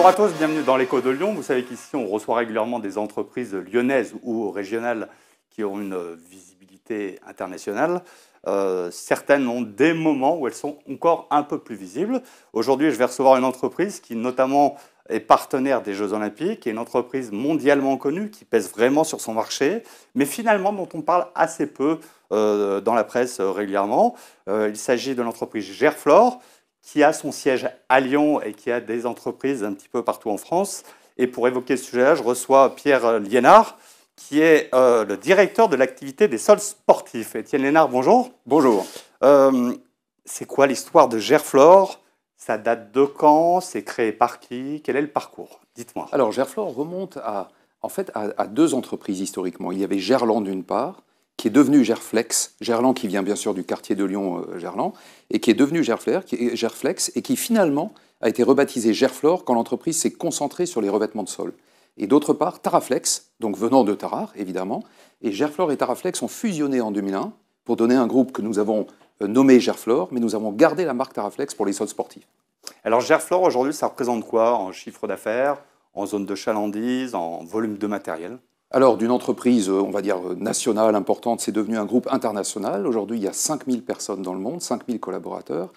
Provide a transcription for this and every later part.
Bonjour à tous, bienvenue dans l'Écho de Lyon. Vous savez qu'ici, on reçoit régulièrement des entreprises lyonnaises ou régionales qui ont une visibilité internationale. Certaines ont des moments où elles sont encore un peu plus visibles. Aujourd'hui, je vais recevoir une entreprise qui notamment est partenaire des Jeux Olympiques, qui est une entreprise mondialement connue, qui pèse vraiment sur son marché, mais finalement dont on parle assez peu dans la presse régulièrement. Il s'agit de l'entreprise Gerflor, qui a son siège à Lyon et qui a des entreprises un petit peu partout en France. Et pour évoquer ce sujet-là, je reçois Pierre Liénard, qui est le directeur de l'activité des sols sportifs. Étienne Liénard, bonjour. Bonjour. C'est quoi l'histoire de Gerflor? Ça date de quand? C'est créé par qui? Quel est le parcours? Dites-moi. Alors, Gerflor remonte à deux entreprises historiquement. Il y avait Gerland d'une part, qui est devenu Gerflex, Gerland qui vient bien sûr du quartier de Lyon, Gerland, et qui est devenu Gerflex, et qui finalement a été rebaptisé Gerflor quand l'entreprise s'est concentrée sur les revêtements de sol. Et d'autre part, Taraflex, donc venant de Tarare, évidemment, et Gerflor et Taraflex ont fusionné en 2001 pour donner un groupe que nous avons nommé Gerflor, mais nous avons gardé la marque Taraflex pour les sols sportifs. Alors Gerflor, aujourd'hui, ça représente quoi en chiffre d'affaires, en zone de chalandise, en volume de matériel? Alors, d'une entreprise, on va dire, nationale, importante, c'est devenu un groupe international. Aujourd'hui, il y a 5000 personnes dans le monde, 5000 collaborateurs,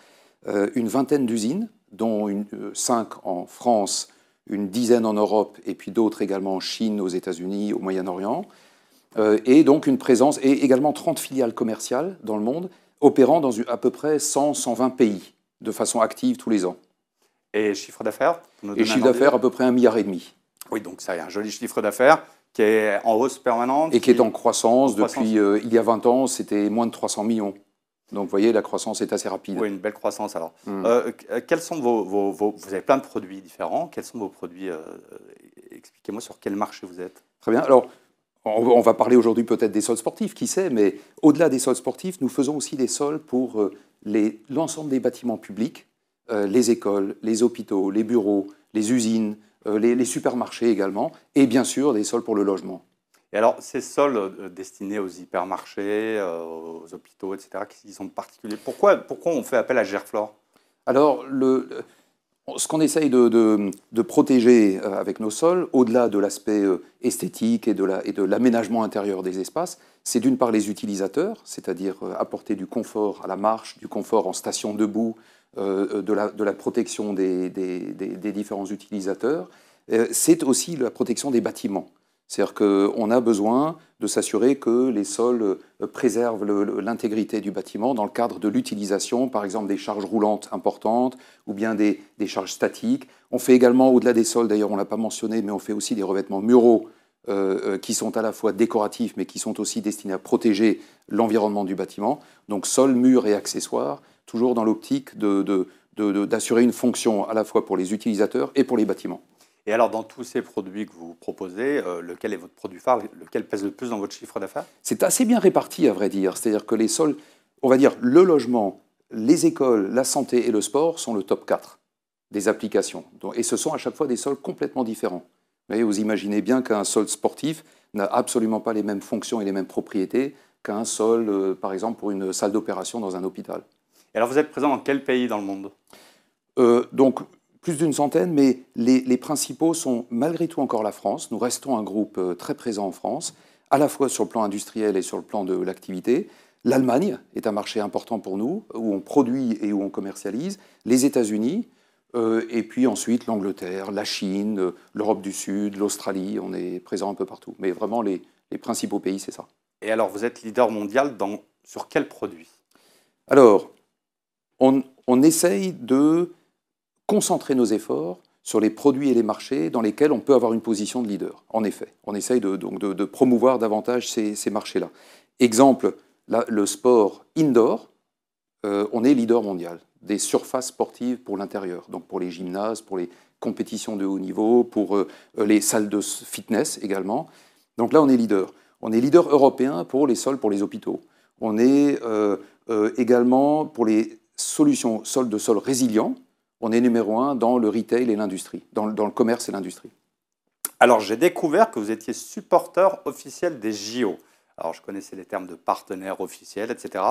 une vingtaine d'usines, dont 5 en France, une dizaine en Europe, et puis d'autres également en Chine, aux États-Unis, au Moyen-Orient. Et donc une présence, et également 30 filiales commerciales dans le monde, opérant dans à peu près 100-120 pays, de façon active tous les ans. Et chiffre d'affaires? Et chiffre d'affaires à peu près 1,5 milliard. Oui, donc ça a un joli chiffre d'affaires qui est en hausse permanente. Et qui est en croissance depuis, il y a 20 ans, c'était moins de 300 millions. Donc vous voyez, la croissance est assez rapide. Oui, une belle croissance alors. Quels sont vous avez plein de produits différents. Quels sont vos produits? Expliquez-moi sur quel marché vous êtes. Très bien. Alors, on va parler aujourd'hui peut-être des sols sportifs, qui sait, mais au-delà des sols sportifs, nous faisons aussi des sols pour l'ensemble des bâtiments publics, les écoles, les hôpitaux, les bureaux, les usines, les supermarchés également, et bien sûr des sols pour le logement. Et alors, ces sols destinés aux hypermarchés, aux hôpitaux, etc., qui sont particuliers, pourquoi on fait appel à Gerflor? Alors, ce qu'on essaye de protéger avec nos sols, au-delà de l'aspect esthétique et de l'aménagement intérieur des espaces, c'est d'une part les utilisateurs, c'est-à-dire apporter du confort à la marche, du confort en station debout, de la protection des différents utilisateurs. C'est aussi la protection des bâtiments. C'est-à-dire qu'on a besoin de s'assurer que les sols préservent l'intégrité du bâtiment dans le cadre de l'utilisation, par exemple des charges roulantes importantes ou bien des charges statiques. On fait également, au-delà des sols, d'ailleurs on ne l'a pas mentionné, mais on fait aussi des revêtements muraux qui sont à la fois décoratifs mais qui sont aussi destinés à protéger l'environnement du bâtiment. Donc sol, murs et accessoires, toujours dans l'optique d'assurer une fonction à la fois pour les utilisateurs et pour les bâtiments. Et alors, dans tous ces produits que vous proposez, lequel est votre produit phare? Lequel pèse le plus dans votre chiffre d'affaires? C'est assez bien réparti, à vrai dire. C'est-à-dire que les sols, on va dire le logement, les écoles, la santé et le sport sont le top 4 des applications. Et ce sont à chaque fois des sols complètement différents. Vous imaginez bien qu'un sol sportif n'a absolument pas les mêmes fonctions et les mêmes propriétés qu'un sol, par exemple, pour une salle d'opération dans un hôpital. Et alors, vous êtes présent dans quel pays dans le monde? Donc, plus d'une centaine, mais les principaux sont malgré tout encore la France. Nous restons un groupe très présent en France, à la fois sur le plan industriel et sur le plan de l'activité. L'Allemagne est un marché important pour nous, où on produit et où on commercialise. Les États-Unis, et puis ensuite l'Angleterre, la Chine, l'Europe du Sud, l'Australie. On est présent un peu partout. Mais vraiment, les principaux pays, c'est ça. Et alors, vous êtes leader mondial sur quel produit? Alors, on essaye de concentrer nos efforts sur les produits et les marchés dans lesquels on peut avoir une position de leader. En effet, on essaye donc de promouvoir davantage ces marchés-là. Exemple, le sport indoor, on est leader mondial. Des surfaces sportives pour l'intérieur, donc pour les gymnases, pour les compétitions de haut niveau, pour les salles de fitness également. Donc là, on est leader. On est leader européen pour les sols pour les hôpitaux. On est également pour les solutions sols de sol résilients. On est numéro 1 dans le retail et l'industrie, dans le commerce et l'industrie. Alors, j'ai découvert que vous étiez supporter officiel des JO. Alors, je connaissais les termes de partenaire officiel, etc.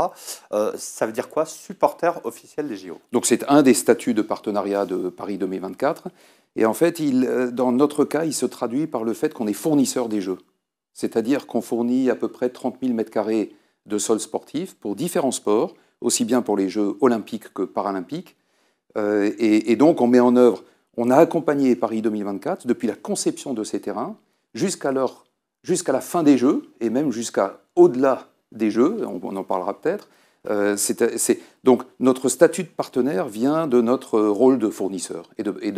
Ça veut dire quoi, supporter officiel des JO? Donc c'est un des statuts de partenariat de Paris 2024. Et en fait, dans notre cas, il se traduit par le fait qu'on est fournisseur des Jeux. C'est-à-dire qu'on fournit à peu près 30 000 m² de sol sportif pour différents sports, aussi bien pour les Jeux olympiques que paralympiques. Et donc on met en œuvre, on a accompagné Paris 2024 depuis la conception de ces terrains jusqu'à la fin des Jeux, et même jusqu'à au-delà des Jeux, on en parlera peut-être. Donc notre statut de partenaire vient de notre rôle de fournisseur et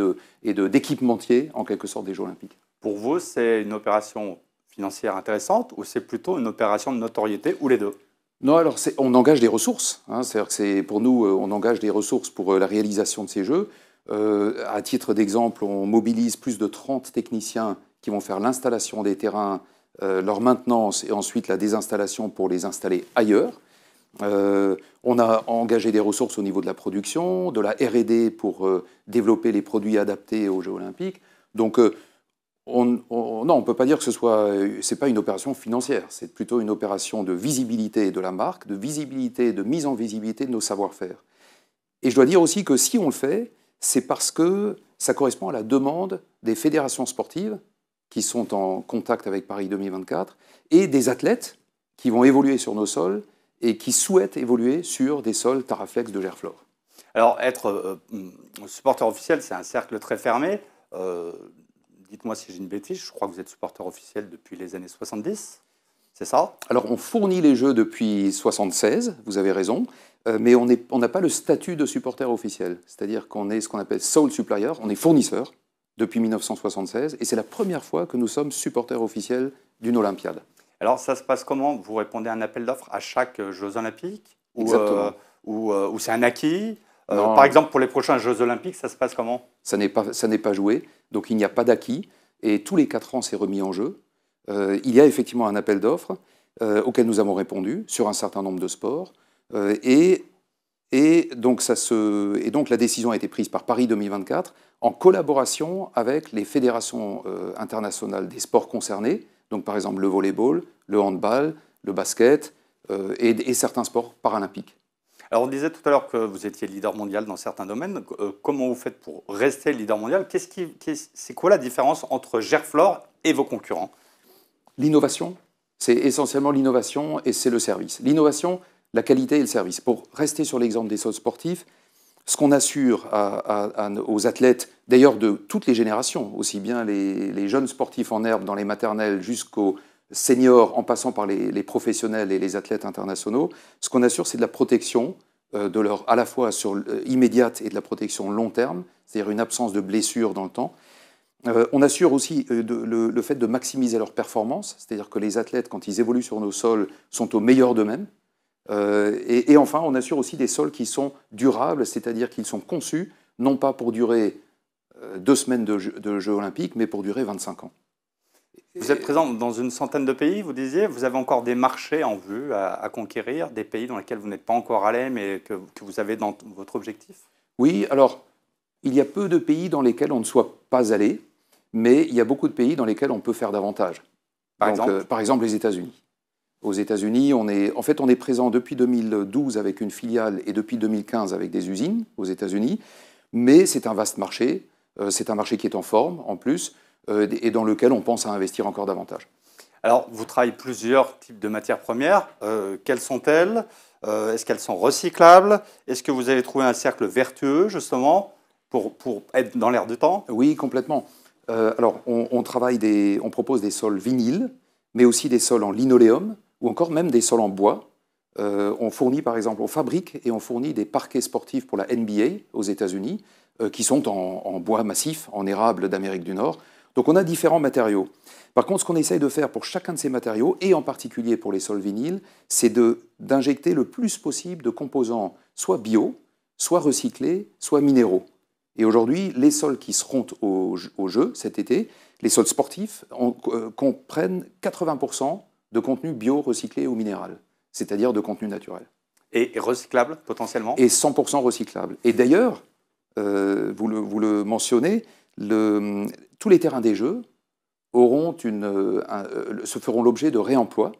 d'équipementier, en quelque sorte, des Jeux olympiques. Pour vous, c'est une opération financière intéressante ou c'est plutôt une opération de notoriété, ou les deux? Non, alors on engage des ressources. C'est-à-dire que pour nous, on engage des ressources pour la réalisation de ces Jeux. À titre d'exemple, on mobilise plus de 30 techniciens qui vont faire l'installation des terrains, leur maintenance et ensuite la désinstallation pour les installer ailleurs. On a engagé des ressources au niveau de la production, de la R&D pour développer les produits adaptés aux Jeux olympiques. Donc, non, on ne peut pas dire que c'est pas une opération financière, c'est plutôt une opération de visibilité de la marque, de visibilité, de mise en visibilité de nos savoir-faire. Et je dois dire aussi que si on le fait, c'est parce que ça correspond à la demande des fédérations sportives qui sont en contact avec Paris 2024 et des athlètes qui vont évoluer sur nos sols et qui souhaitent évoluer sur des sols Taraflex de Gerflor. Alors, être supporter officiel, c'est un cercle très fermé. Dites-moi si j'ai une bêtise, je crois que vous êtes supporter officiel depuis les années 70, c'est ça? Alors, on fournit les Jeux depuis 1976, vous avez raison, mais on n'a pas le statut de supporter officiel. C'est-à-dire qu'on est ce qu'on appelle sole supplier, on est fournisseur depuis 1976, et c'est la première fois que nous sommes supporters officiels d'une Olympiade. Alors, ça se passe comment? Vous répondez à un appel d'offres à chaque Jeux olympiques? Exactement. Ou c'est un acquis? Non, par exemple, pour les prochains Jeux olympiques, ça se passe comment? Ça n'est pas joué, donc il n'y a pas d'acquis, et tous les 4 ans, c'est remis en jeu. Il y a effectivement un appel d'offres auquel nous avons répondu sur un certain nombre de sports, et donc la décision a été prise par Paris 2024 en collaboration avec les fédérations internationales des sports concernés, donc par exemple le volleyball, le handball, le basket et certains sports paralympiques. Alors, on disait tout à l'heure que vous étiez leader mondial dans certains domaines. Comment vous faites pour rester leader mondial? C'est quoi la différence entre Gerflor et vos concurrents? L'innovation, c'est essentiellement l'innovation et c'est le service. L'innovation, la qualité et le service. Pour rester sur l'exemple des sols sportifs, ce qu'on assure aux athlètes, d'ailleurs de toutes les générations, aussi bien les jeunes sportifs en herbe dans les maternelles jusqu'aux seniors, en passant par les professionnels et les athlètes internationaux, ce qu'on assure, c'est de la protection à la fois immédiate et de la protection long terme, c'est-à-dire une absence de blessures dans le temps. On assure aussi le fait de maximiser leur performance, c'est-à-dire que les athlètes, quand ils évoluent sur nos sols, sont au meilleur d'eux-mêmes. Et enfin, on assure aussi des sols qui sont durables, c'est-à-dire qu'ils sont conçus, non pas pour durer 2 semaines de Jeux olympiques, mais pour durer 25 ans. Vous êtes présent dans une centaine de pays, vous disiez. Vous avez encore des marchés en vue à conquérir, des pays dans lesquels vous n'êtes pas encore allé, mais que vous avez dans votre objectif? Oui, alors, il y a peu de pays dans lesquels on ne soit pas allé, mais il y a beaucoup de pays dans lesquels on peut faire davantage. Par exemple, les États-Unis. Aux États-Unis, on est présent depuis 2012 avec une filiale et depuis 2015 avec des usines aux États-Unis, mais c'est un vaste marché, c'est un marché qui est en forme en plus, et dans lequel on pense à investir encore davantage. Alors, vous travaillez plusieurs types de matières premières. Quelles sont-elles? Est-ce qu'elles sont recyclables? Est-ce que vous avez trouvé un cercle vertueux, justement, pour être dans l'air du temps? Oui, complètement. Alors, on propose des sols vinyles, mais aussi des sols en linoléum, ou encore même des sols en bois. On fournit, par exemple, on fabrique et on fournit des parquets sportifs pour la NBA aux États-Unis, qui sont en bois massif, en érable d'Amérique du Nord. Donc on a différents matériaux. Par contre, ce qu'on essaye de faire pour chacun de ces matériaux, et en particulier pour les sols vinyles, c'est d'injecter le plus possible de composants soit bio, soit recyclés, soit minéraux. Et aujourd'hui, les sols qui seront au jeu cet été, les sols sportifs, comprennent 80% de contenu bio, recyclé ou minéral, c'est-à-dire de contenu naturel. Et recyclable, potentiellement? Et 100% recyclable. Et d'ailleurs, vous le mentionnez, tous les terrains des Jeux se feront l'objet de réemploi,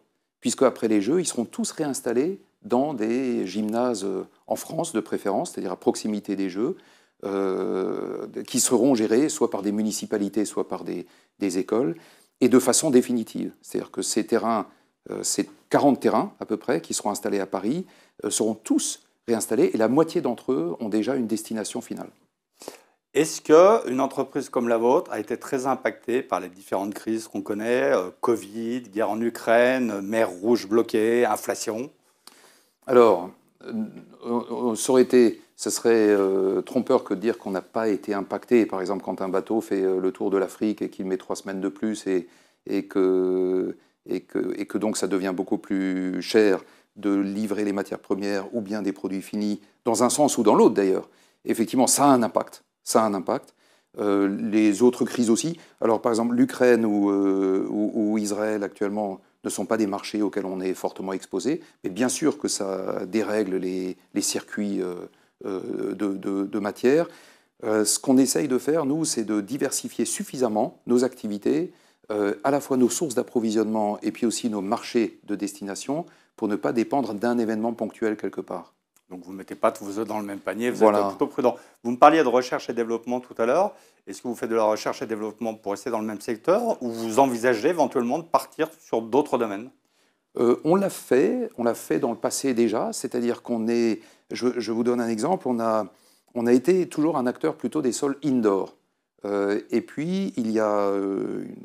puisque après les Jeux, ils seront tous réinstallés dans des gymnases en France de préférence, c'est-à-dire à proximité des Jeux, qui seront gérés soit par des municipalités, soit par des écoles, et de façon définitive. C'est-à-dire que ces terrains, ces 40 terrains à peu près, qui seront installés à Paris, seront tous réinstallés, et la moitié d'entre eux ont déjà une destination finale. Est-ce qu'une entreprise comme la vôtre a été très impactée par les différentes crises qu'on connaît, Covid, guerre en Ukraine, mer Rouge bloquée, inflation? Alors, ce serait trompeur que de dire qu'on n'a pas été impacté. Par exemple, quand un bateau fait le tour de l'Afrique et qu'il met 3 semaines de plus et que donc ça devient beaucoup plus cher de livrer les matières premières ou bien des produits finis, dans un sens ou dans l'autre d'ailleurs, effectivement, ça a un impact. Ça a un impact. Les autres crises aussi. Alors, par exemple, l'Ukraine ou Israël actuellement ne sont pas des marchés auxquels on est fortement exposé, mais bien sûr que ça dérègle les circuits de matière. Ce qu'on essaye de faire, nous, c'est de diversifier suffisamment nos activités, à la fois nos sources d'approvisionnement et puis aussi nos marchés de destination, pour ne pas dépendre d'un événement ponctuel quelque part. Donc vous ne mettez pas tous vos œufs dans le même panier, vous Voilà. êtes plutôt prudent. Vous me parliez de recherche et développement tout à l'heure. Est-ce que vous faites de la recherche et développement pour rester dans le même secteur ou vous envisagez éventuellement de partir sur d'autres domaines? On l'a fait dans le passé déjà, c'est-à-dire qu'on est, je vous donne un exemple, on a été toujours un acteur plutôt des sols indoor. Et puis, il y a une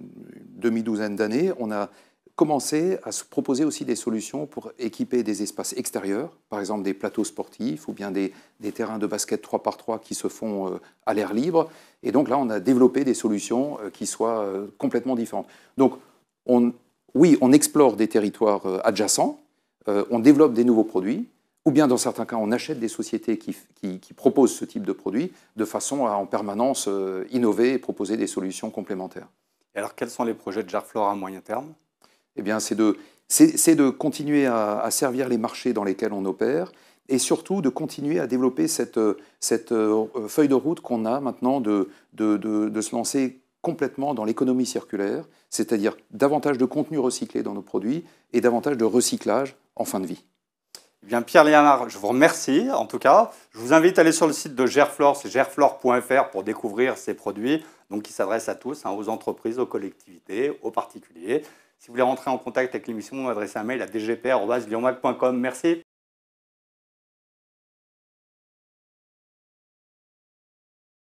demi-douzaine d'années, on a commencé à se proposer aussi des solutions pour équiper des espaces extérieurs, par exemple des plateaux sportifs ou bien des terrains de basket 3x3 qui se font à l'air libre. Et donc là, on a développé des solutions qui soient complètement différentes. Donc, oui, on explore des territoires adjacents, on développe des nouveaux produits, ou bien dans certains cas, on achète des sociétés qui proposent ce type de produits de façon à en permanence innover et proposer des solutions complémentaires. Et alors, quels sont les projets de Gerflor à moyen terme? Eh bien, c'est de continuer à servir les marchés dans lesquels on opère et surtout de continuer à développer cette feuille de route qu'on a maintenant de se lancer complètement dans l'économie circulaire, c'est-à-dire davantage de contenu recyclé dans nos produits et davantage de recyclage en fin de vie. Eh bien, Pierre Liénard, je vous remercie en tout cas. Je vous invite à aller sur le site de Gerflor, c'est gerflor.fr pour découvrir ces produits donc, qui s'adressent à tous, aux entreprises, aux collectivités, aux particuliers. Si vous voulez rentrer en contact avec l'émission, adressez un mail à dgpr@lionmac.com. Merci.